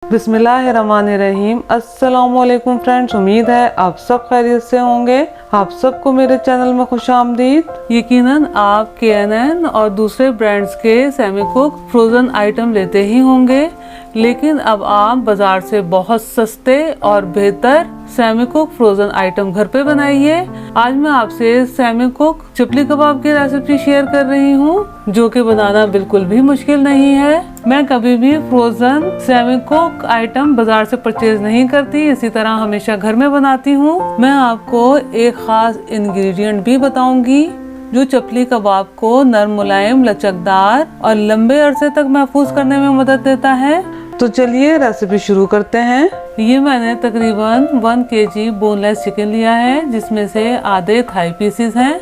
बिस्मिल्लाहिर्रहमानिर्रहीम। अस्सलामुअलैकुम फ्रेंड्स, उम्मीद है आप सब खैरियत से होंगे। आप सबको मेरे चैनल में खुशामदीद। यकीनन आप KNN और दूसरे ब्रांड्स के सेमी कुक फ्रोज़न आइटम लेते ही होंगे, लेकिन अब आप बाजार से बहुत सस्ते और बेहतर सेमी कुक फ्रोज़न आइटम घर पे बनाइए। आज मैं आपसे सेमी कुक चपली कबाब की रेसिपी शेयर कर रही हूँ, जो कि बनाना बिल्कुल भी मुश्किल नहीं है। मैं कभी भी फ्रोज़न सेमी कुक आइटम बाजार से परचेज नहीं करती, इसी तरह हमेशा घर में बनाती हूँ। मैं आपको एक खास इंग्रेडिएंट भी बताऊंगी जो चपली कबाब को नरम, मुलायम, लचकदार और लंबे अरसे तक महफूज करने में मदद देता है। तो चलिए रेसिपी शुरू करते हैं। ये मैंने तकरीबन 1 kg बोनलेस चिकन लिया है, जिसमें से आधे थाई पीसेस हैं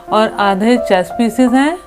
और आधे चेस्ट पीसेस हैं।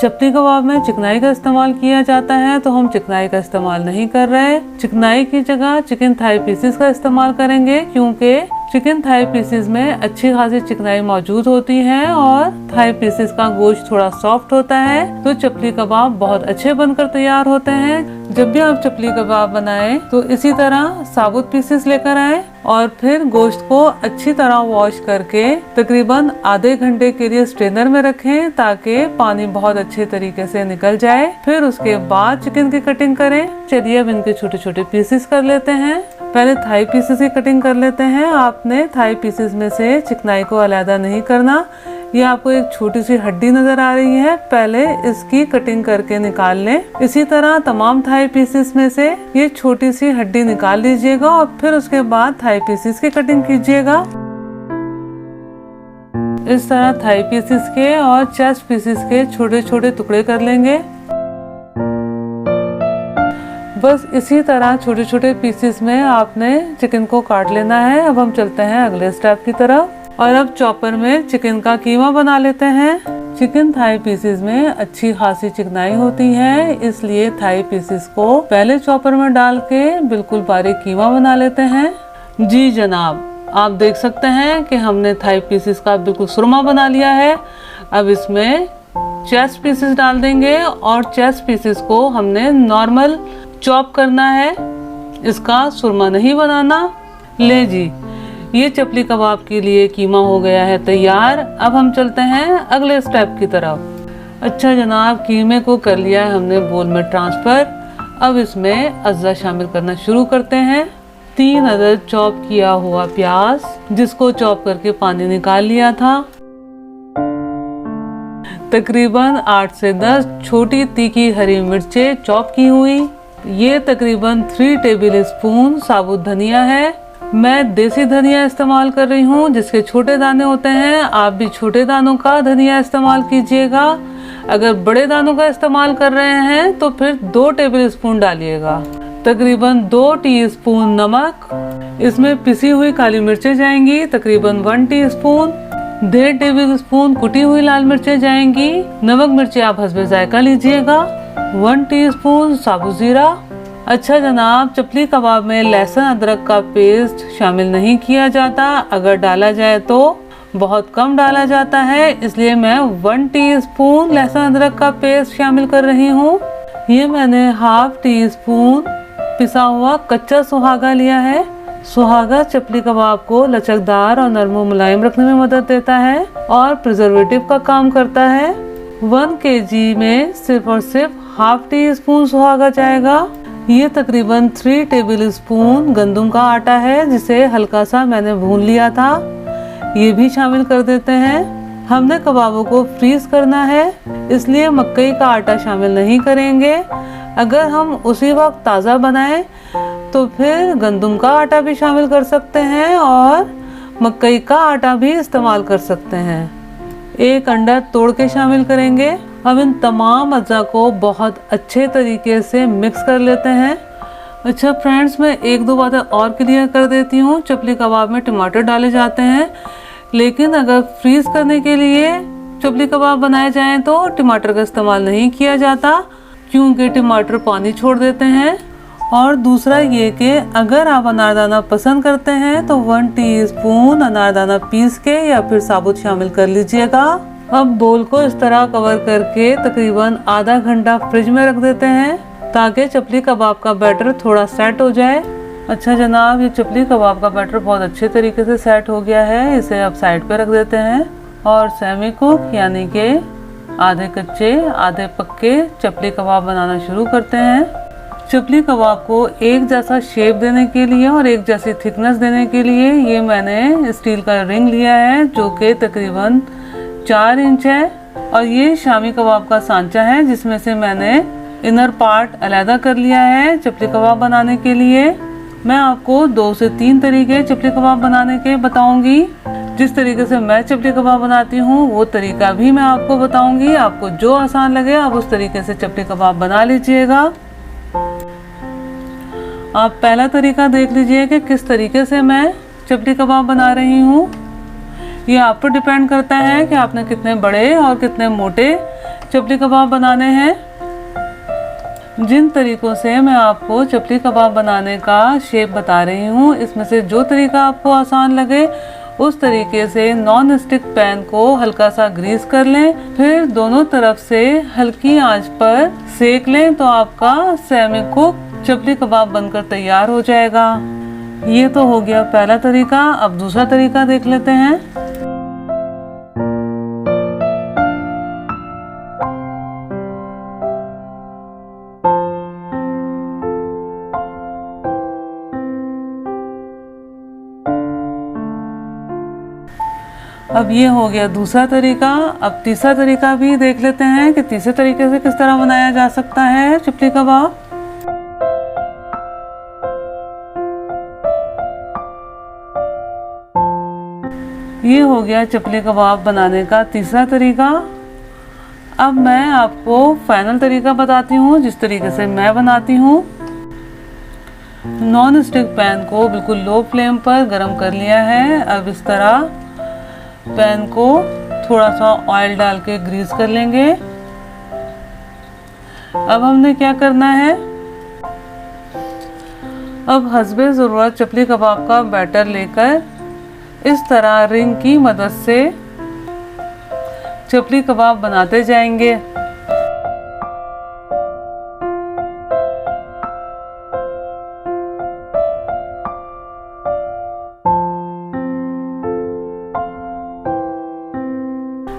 चपली कबाब में चिकनाई का इस्तेमाल किया जाता है, तो हम चिकनाई का इस्तेमाल नहीं कर रहे। चिकनाई की जगह चिकन थाई पीसेस का इस्तेमाल करेंगे, क्योंकि चिकन थाई पीसेस में अच्छी खासी चिकनाई मौजूद होती है और थाई पीसेस का गोश्त थोड़ा सॉफ्ट होता है, तो चपली कबाब बहुत अच्छे बनकर तैयार होते हैं। जब भी आप चपली कबाब बनाएं तो इसी तरह साबुत पीसेस लेकर आएं और फिर गोश्त को अच्छी तरह वॉश करके तकरीबन आधे घंटे के लिए स्ट्रेनर में रखें, ताकि पानी बहुत अच्छे तरीके से निकल जाए। फिर उसके बाद चिकन की कटिंग करें। चलिए अब इनके छोटे छोटे पीसेस कर लेते हैं। पहले थाई पीसेस की कटिंग कर लेते हैं। आपने थाई पीसेस में से चिकनाई को अलग नहीं करना। ये आपको एक छोटी सी हड्डी नजर आ रही है, पहले इसकी कटिंग करके निकाल लें। इसी तरह तमाम थाई पीसेस में से ये छोटी सी हड्डी निकाल लीजिएगा और फिर उसके बाद थाई पीसेस की कटिंग कीजिएगा। इस तरह थाई पीसेस के और चेस्ट पीसेस के छोटे छोटे टुकड़े कर लेंगे। बस इसी तरह छोटे छोटे पीसेस में आपने चिकन को काट लेना है। अब हम चलते हैं अगले स्टेप की तरफ और अब चॉपर में चिकन का कीमा बना लेते हैं। चिकन थाई पीसेस में अच्छी खासी चिकनाई होती है, इसलिए थाई पीसेस को पहले चॉपर में डाल के बिल्कुल बारीक कीमा बना लेते हैं। जी जनाब, आप देख सकते हैं कि हमने थाई पीसेस का बिल्कुल सुरमा बना लिया है। अब इसमें चेस्ट पीसेस डाल देंगे और चेस्ट पीसेस को हमने नॉर्मल चॉप करना है, इसका सुरमा नहीं बनाना। ले जी, ये चपली कबाब के लिए कीमा हो गया है तैयार। अब हम चलते हैं अगले स्टेप की तरफ। अच्छा जनाब, कीमे को कर लिया है हमने बोल में ट्रांसफर। अब इसमें अज्जा शामिल करना शुरू करते हैं। 3 अदद चॉप किया हुआ प्याज, जिसको चॉप करके पानी निकाल लिया था। तकरीबन 8 से 10 छोटी तीखी हरी मिर्चें चॉप की हुई। ये तकरीबन 3 टेबल स्पून साबुत धनिया है। मैं देसी धनिया इस्तेमाल कर रही हूँ, जिसके छोटे दाने होते हैं। आप भी छोटे दानों का धनिया इस्तेमाल कीजिएगा। अगर बड़े दानों का इस्तेमाल कर रहे हैं तो फिर 2 टेबल स्पून डालिएगा। तकरीबन 2 टीस्पून नमक। इसमें पिसी हुई काली मिर्चें जाएंगी, तकरीबन 1 टीस्पून। 1.5 टेबल स्पून कुटी हुई लाल मिर्चें जाएंगी। नमक मिर्चें आप हस्बे जायका लीजिएगा। 1 टीस्पून साबुत जीरा। अच्छा जनाब, चपली कबाब में लहसुन अदरक का पेस्ट शामिल नहीं किया जाता। अगर डाला जाए तो बहुत कम डाला जाता है, इसलिए मैं 1 टीस्पून लहसुन अदरक का पेस्ट शामिल कर रही हूँ। ये मैंने 1/2 टीस्पून पिसा हुआ कच्चा सुहागा लिया है। सुहागा चपली कबाब को लचकदार और नरम मुलायम रखने में मदद देता है और प्रिजर्वेटिव का काम करता है। 1 kg में सिर्फ और सिर्फ 1/2 टीस्पून सुहागा जाएगा। ये तकरीबन 3 टेबल स्पून गंदम का आटा है, जिसे हल्का सा मैंने भून लिया था। ये भी शामिल कर देते हैं। हमने कबाबों को फ्रीज करना है, इसलिए मकई का आटा शामिल नहीं करेंगे। अगर हम उसी वक्त ताज़ा बनाएं तो फिर गंदम का आटा भी शामिल कर सकते हैं और मकई का आटा भी इस्तेमाल कर सकते हैं। 1 अंडा तोड़ के शामिल करेंगे। अब इन तमाम अज्जा को बहुत अच्छे तरीके से मिक्स कर लेते हैं। अच्छा फ्रेंड्स, मैं 1-2 बातें और क्लियर कर देती हूँ। चपली कबाब में टमाटर डाले जाते हैं, लेकिन अगर फ्रीज करने के लिए चपली कबाब बनाए जाएं तो टमाटर का इस्तेमाल नहीं किया जाता, क्योंकि टमाटर पानी छोड़ देते हैं। और दूसरा ये कि अगर आप अनारदाना पसंद करते हैं तो 1 टीस्पून अनारदाना पीस के या फिर साबुत शामिल कर लीजिएगा। अब बोल को इस तरह कवर करके तकरीबन आधा घंटा फ्रिज में रख देते हैं। ताकि चपली कबाब का बैटर थोड़ा सेट हो जाए। अच्छा जनाब, ये चपली कबाब का बैटर बहुत अच्छे तरीके से सेट हो गया है। इसे अब साइड पे रख देते हैं और सेमी कुक यानी कि आधे कच्चे आधे पक्के चपली कबाब बनाना शुरू करते हैं। चपली कबाब को एक जैसा शेप देने के लिए और एक जैसी थिकनेस देने के लिए ये मैंने स्टील का रिंग लिया है जो कि तकरीबन 4 इंच है, और ये शामी कबाब का सांचा है जिसमें से मैंने इनर पार्ट अलहदा कर लिया है चपली कबाब बनाने के लिए। मैं आपको 2 से 3 तरीके चपली कबाब बनाने के बताऊंगी। जिस तरीके से मैं चपली कबाब बनाती हूँ वो तरीका भी मैं आपको बताऊंगी। आपको जो आसान लगे आप उस तरीके से चपली कबाब बना लीजिएगा। आप पहला तरीका देख लीजिए कि किस तरीके से मैं चपली कबाब बना रही हूँ। ये आप पर डिपेंड करता है कि आपने कितने बड़े और कितने मोटे चपली कबाब बनाने हैं। जिन तरीकों से मैं आपको चपली कबाब बनाने का शेप बता रही हूँ, इसमें से जो तरीका आपको आसान लगे उस तरीके से नॉन स्टिक पैन को हल्का सा ग्रीस कर लें, फिर दोनों तरफ से हल्की आंच पर सेक लें तो आपका सेमी कुक चपली कबाब बनकर तैयार हो जाएगा। ये तो हो गया पहला तरीका। अब दूसरा तरीका देख लेते हैं। अब ये हो गया दूसरा तरीका। अब तीसरा तरीका भी देख लेते हैं कि तीसरे तरीके से किस तरह बनाया जा सकता है चपली कबाब। ये हो गया चपली कबाब बनाने का तीसरा तरीका। अब मैं आपको फाइनल तरीका बताती हूँ जिस तरीके से मैं बनाती हूँ। नॉन स्टिक पैन को बिल्कुल लो फ्लेम पर गरम कर लिया है। अब इस तरह पैन को थोड़ा सा ऑयल डाल के ग्रीस कर लेंगे। अब हमने क्या करना है, अब हस्बे ज़रूरत चपली कबाब का बैटर लेकर इस तरह रिंग की मदद से चपली कबाब बनाते जाएंगे।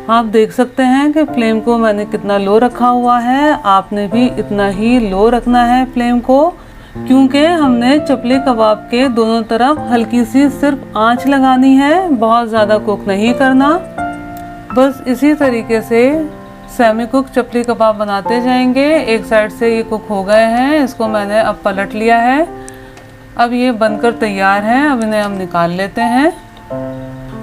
आप देख सकते हैं कि फ्लेम को मैंने कितना लो रखा हुआ है। आपने भी इतना ही लो रखना है फ्लेम को, क्योंकि हमने चपली कबाब के दोनों तरफ हल्की सी सिर्फ आंच लगानी है, बहुत ज़्यादा कुक नहीं करना। बस इसी तरीके से सेमी कुक चपली कबाब बनाते जाएंगे। एक साइड से ये कुक हो गए हैं, इसको मैंने अब पलट लिया है। अब ये बनकर तैयार हैं। अब इन्हें हम निकाल लेते हैं।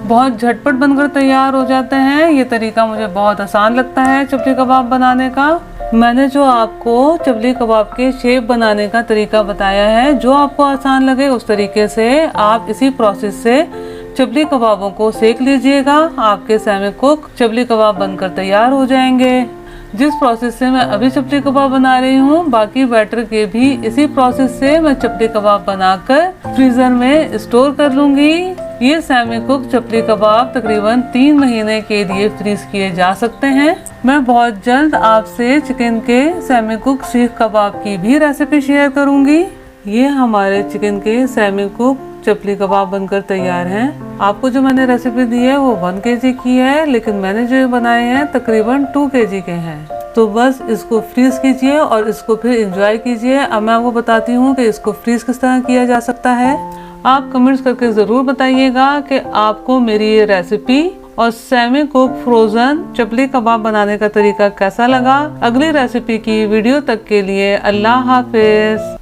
बहुत झटपट बनकर तैयार हो जाते हैं। ये तरीका मुझे बहुत आसान लगता है चपली कबाब बनाने का। मैंने जो आपको चपली कबाब के शेप बनाने का तरीका बताया है, जो आपको आसान लगे उस तरीके से आप इसी प्रोसेस से चपली कबाबों को सेक लीजिएगा। आपके सेमी कुक चपली कबाब बनकर तैयार हो जाएंगे। जिस प्रोसेस से मैं अभी चपली कबाब बना रही हूँ, बाकी बैटर के भी इसी प्रोसेस से मैं चपली कबाब बनाकर फ्रीजर में स्टोर कर लूंगी। ये सेमी कुक चपली कबाब तकरीबन 3 महीने के लिए फ्रीज किए जा सकते हैं। मैं बहुत जल्द आपसे चिकन के सेमी कुक सीख कबाब की भी रेसिपी शेयर करूंगी। ये हमारे चिकन के सेमी कुक चपली कबाब बनकर तैयार हैं। आपको जो मैंने रेसिपी दी है वो 1 kg की है, लेकिन मैंने जो बनाए हैं तकरीबन 2 kg के हैं। तो बस इसको फ्रीज कीजिए और इसको फिर एंजॉय कीजिए। अब मैं आपको बताती हूँ कि इसको फ्रीज किस तरह किया जा सकता है। आप कमेंट्स करके ज़रूर बताइएगा कि आपको मेरी ये रेसिपी और सेमी कुक फ्रोजन चपली कबाब बनाने का तरीका कैसा लगा। अगली रेसिपी की वीडियो तक के लिए अल्लाह हाफिज।